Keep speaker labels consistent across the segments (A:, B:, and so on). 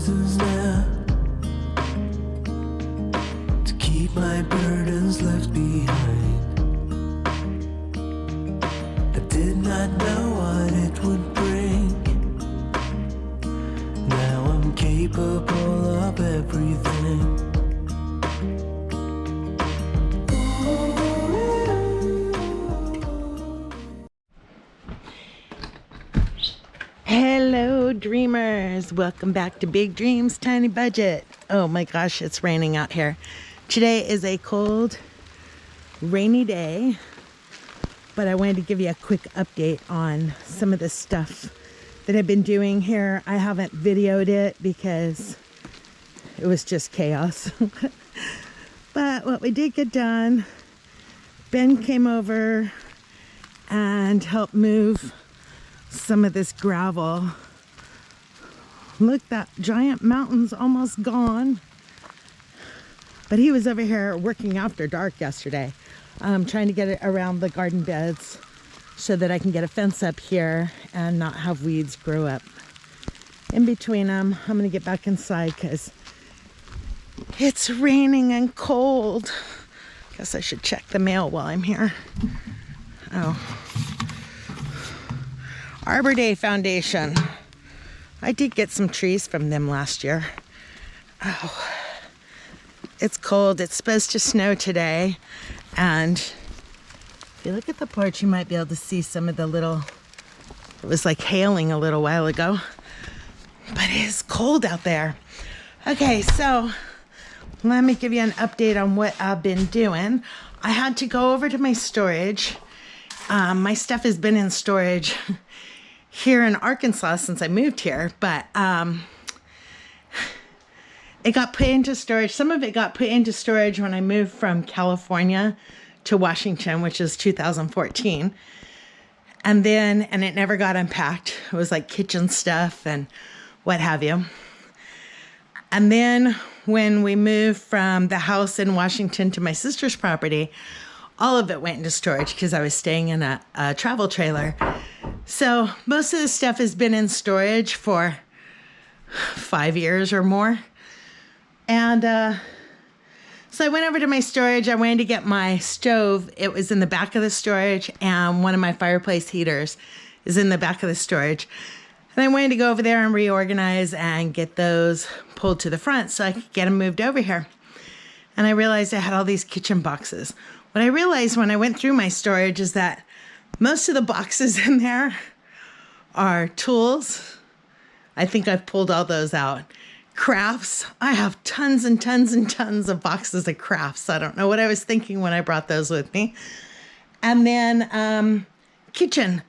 A: distance now, to keep my burdens left behind. I did not know what it would bring. Now I'm capable of everything.
B: Hello dreamers, welcome back to Big Dreams Tiny Budget. Oh my gosh, it's raining out here. Today is a cold, rainy day, but I wanted to give you a quick update on some of the stuff that I've been doing here. I haven't videoed it because it was just chaos. But what we did get done, Ben came over and helped move some of this gravel. Look, that giant mountain's almost gone. But he was over here working after dark yesterday, trying to get it around the garden beds so that I can get a fence up here and not have weeds grow up in between them. I'm gonna get back inside because it's raining and cold. Guess I should check the mail while I'm here. Oh. Arbor Day Foundation. I did get some trees from them last year. Oh, it's cold. It's supposed to snow today. And if you look at the porch, you might be able to see some of the little, it was like hailing a little while ago. But it is cold out there. Okay, so let me give you an update on what I've been doing. I had to go over to my storage. My stuff has been in storage here in Arkansas since I moved here, but it got put into storage. Some of it got put into storage when I moved from California to Washington, which is 2014. And it never got unpacked. It was like kitchen stuff and what have you. And then when we moved from the house in Washington to my sister's property, all of it went into storage because I was staying in a travel trailer. So most of the stuff has been in storage for 5 years or more. And so I went over to my storage. I went to get my stove. It was in the back of the storage, and one of my fireplace heaters is in the back of the storage. And I wanted to go over there and reorganize and get those pulled to the front so I could get them moved over here. And I realized I had all these kitchen boxes. What I realized when I went through my storage is that most of the boxes in there are tools. I think I've pulled all those out. Crafts. I have tons and tons and tons of boxes of crafts. I don't know what I was thinking when I brought those with me. And then kitchen.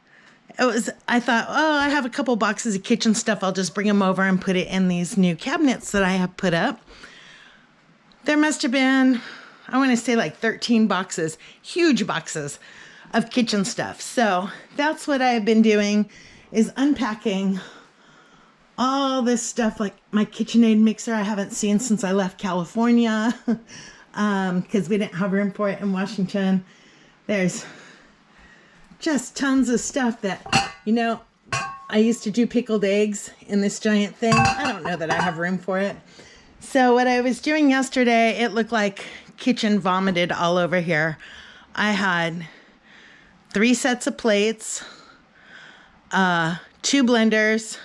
B: I thought, oh, I have a couple boxes of kitchen stuff. I'll just bring them over and put it in these new cabinets that I have put up. There must have been, I want to say like 13 boxes, huge boxes of kitchen stuff. So that's what I have been doing, is unpacking all this stuff, like my KitchenAid mixer I haven't seen since I left California because we didn't have room for it in Washington. There's just tons of stuff that, I used to do pickled eggs in this giant thing. I don't know that I have room for it. So what I was doing yesterday, it looked like kitchen vomited all over here. I had 3 sets of plates, 2 blenders,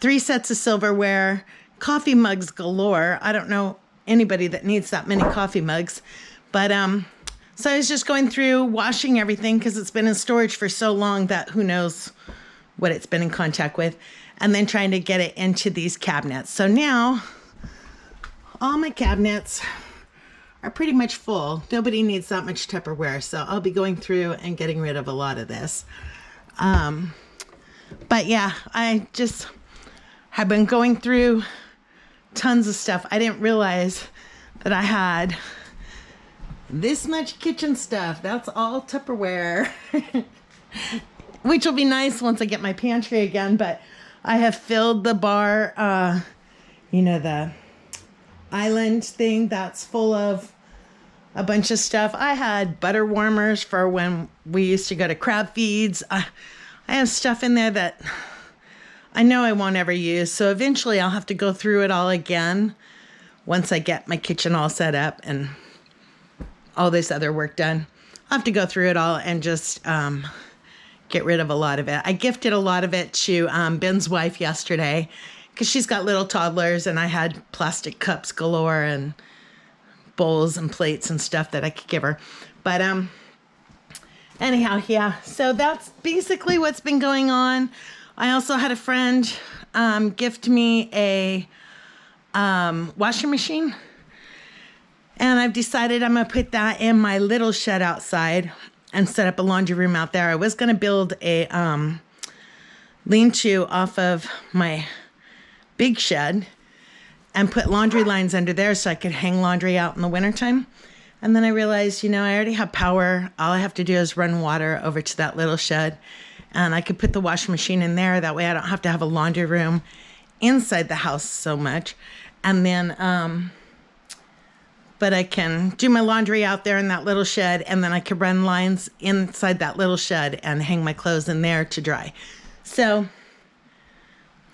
B: 3 sets of silverware, coffee mugs galore. I don't know anybody that needs that many coffee mugs. But so I was just going through washing everything because it's been in storage for so long that who knows what it's been in contact with. And then trying to get it into these cabinets. So now all my cabinets are pretty much full. Nobody needs that much Tupperware, so I'll be going through and getting rid of a lot of this. But yeah, I just have been going through tons of stuff. I didn't realize that I had this much kitchen stuff. That's all Tupperware, which will be nice once I get my pantry again. But I have filled the bar, the island thing that's full of a bunch of stuff. I had butter warmers for when we used to go to crab feeds. I have stuff in there that I know I won't ever use. So eventually I'll have to go through it all again once I get my kitchen all set up and all this other work done. I'll have to go through it all and just get rid of a lot of it. I gifted a lot of it to Ben's wife yesterday because she's got little toddlers, and I had plastic cups galore and bowls and plates and stuff that I could give her. But anyhow, yeah. So that's basically what's been going on. I also had a friend gift me a washing machine. And I've decided I'm going to put that in my little shed outside and set up a laundry room out there. I was going to build a lean-to off of my big shed and put laundry lines under there so I could hang laundry out in the wintertime. And then I realized, I already have power. All I have to do is run water over to that little shed. And I could put the washing machine in there. That way I don't have to have a laundry room inside the house so much. And then... but I can do my laundry out there in that little shed, and then I can run lines inside that little shed and hang my clothes in there to dry. So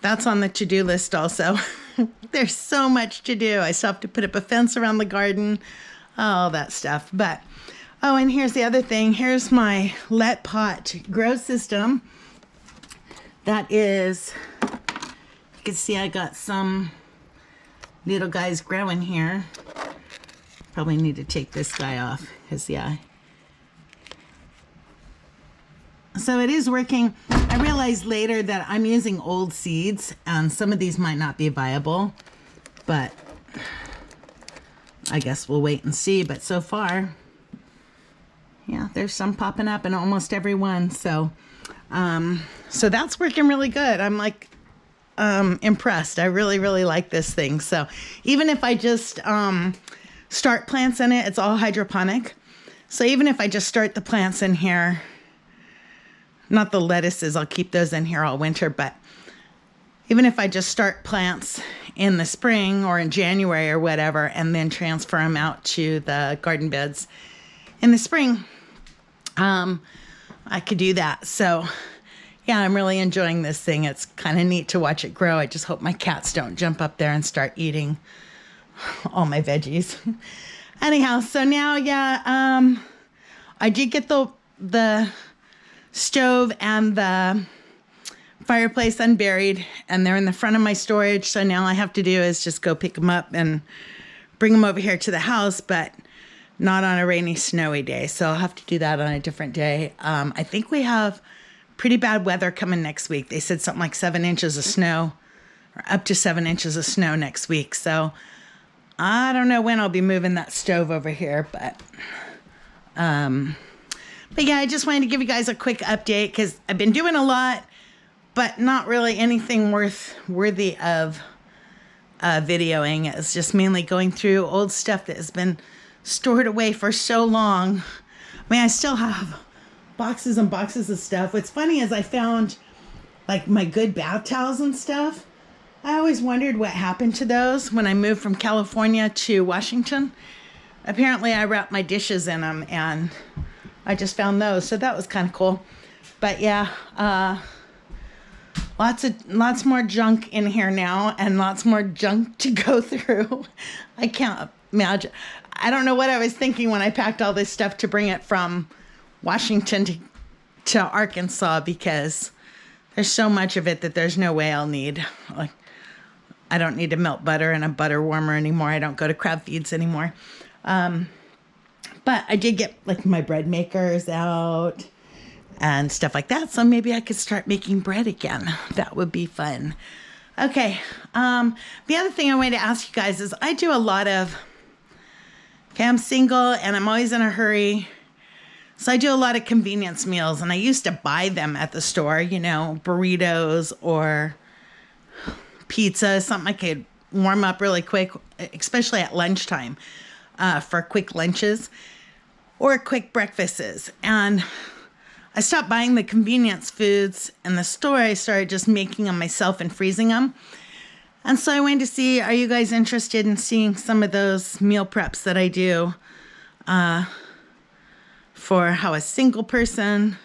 B: that's on the to-do list also. There's so much to do. I still have to put up a fence around the garden, all that stuff. But, and here's the other thing. Here's my Let Pot grow system. That is, you can see I got some little guys growing here. Probably need to take this guy off because, yeah. So it is working. I realized later that I'm using old seeds, and some of these might not be viable, but I guess we'll wait and see. But so far, yeah, there's some popping up in almost every one. So, so that's working really good. I'm like impressed. I really, really like this thing. So even if I just start plants in it, it's all hydroponic. So even if I just start the plants in here, not the lettuces, I'll keep those in here all winter, but even if I just start plants in the spring or in January or whatever, and then transfer them out to the garden beds in the spring, I could do that. So yeah, I'm really enjoying this thing. It's kind of neat to watch it grow. I just hope my cats don't jump up there and start eating all my veggies. Anyhow, so now, yeah, I did get the stove and the fireplace unburied, and they're in the front of my storage. So now all I have to do is just go pick them up and bring them over here to the house, but not on a rainy, snowy day. So I'll have to do that on a different day. I think we have pretty bad weather coming next week. They said something like 7 inches of snow, or up to 7 inches of snow next week. So I don't know when I'll be moving that stove over here, but yeah, I just wanted to give you guys a quick update because I've been doing a lot, but not really anything worthy of videoing. It's just mainly going through old stuff that has been stored away for so long. I mean, I still have boxes and boxes of stuff. What's funny is I found like my good bath towels and stuff. I always wondered what happened to those when I moved from California to Washington. Apparently I wrapped my dishes in them, and I just found those. So that was kind of cool. But yeah, lots more junk in here now, and lots more junk to go through. I can't imagine. I don't know what I was thinking when I packed all this stuff to bring it from Washington to Arkansas, because there's so much of it that there's no way I'll need. Like, I don't need to melt butter in a butter warmer anymore. I don't go to crab feeds anymore. But I did get like my bread makers out and stuff like that. So maybe I could start making bread again. That would be fun. Okay. The other thing I wanted to ask you guys is I do a lot of, I'm single and I'm always in a hurry. So I do a lot of convenience meals, and I used to buy them at the store, burritos or pizza, something I could warm up really quick, especially at lunchtime, for quick lunches or quick breakfasts. And I stopped buying the convenience foods in the store. I started just making them myself and freezing them. And so I wanted to see, are you guys interested in seeing some of those meal preps that I do for how a single person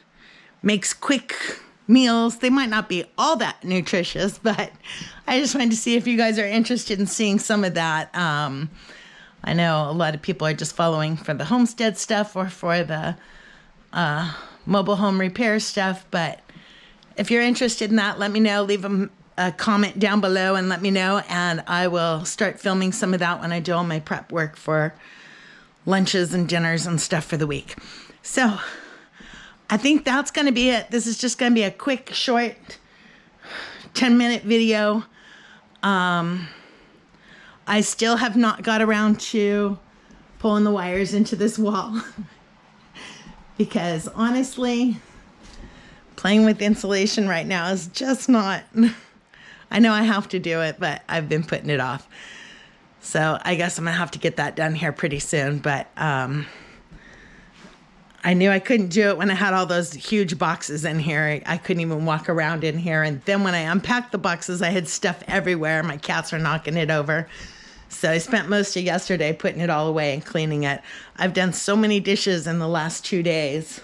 B: makes quick meals. They might not be all that nutritious, but I just wanted to see if you guys are interested in seeing some of that. I know a lot of people are just following for the homestead stuff or for the mobile home repair stuff, but if you're interested in that, let me know. Leave a comment down below and let me know, and I will start filming some of that when I do all my prep work for lunches and dinners and stuff for the week. So I think that's going to be it. This is just going to be a quick, short 10-minute video. I still have not got around to pulling the wires into this wall because honestly, playing with insulation right now is just not, I know I have to do it, but I've been putting it off. So I guess I'm going to have to get that done here pretty soon, but I knew I couldn't do it when I had all those huge boxes in here. I couldn't even walk around in here. And then when I unpacked the boxes, I had stuff everywhere. My cats are knocking it over. So I spent most of yesterday putting it all away and cleaning it. I've done so many dishes in the last 2 days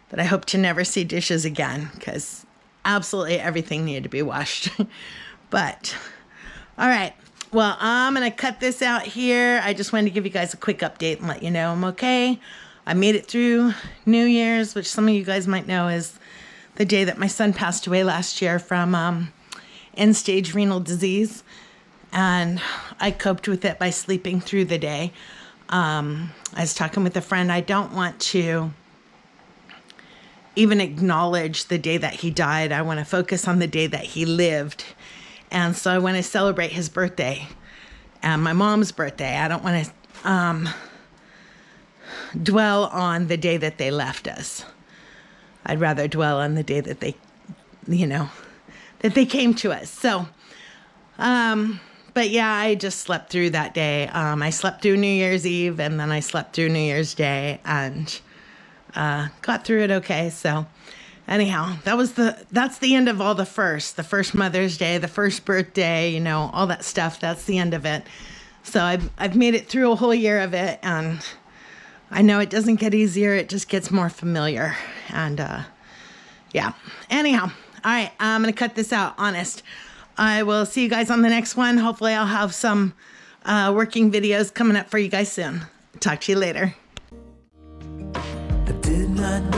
B: that I hope to never see dishes again because absolutely everything needed to be washed. But, all right. Well, I'm going to cut this out here. I just wanted to give you guys a quick update and let you know I'm okay. I made it through New Year's, which some of you guys might know is the day that my son passed away last year from end-stage renal disease. And I coped with it by sleeping through the day. I was talking with a friend. I don't want to even acknowledge the day that he died. I want to focus on the day that he lived. And so I want to celebrate his birthday and my mom's birthday. I don't want to dwell on the day that they left us. I'd rather dwell on the day that they, that they came to us. So, but yeah, I just slept through that day. I slept through New Year's Eve and then I slept through New Year's Day and got through it okay. So anyhow, that's the end of all the first Mother's Day, the first birthday, all that stuff. That's the end of it. So I've made it through a whole year of it, and I know it doesn't get easier. It just gets more familiar. And yeah. Anyhow, all right, I'm going to cut this out, honest. I will see you guys on the next one. Hopefully I'll have some working videos coming up for you guys soon. Talk to you later.
A: I did not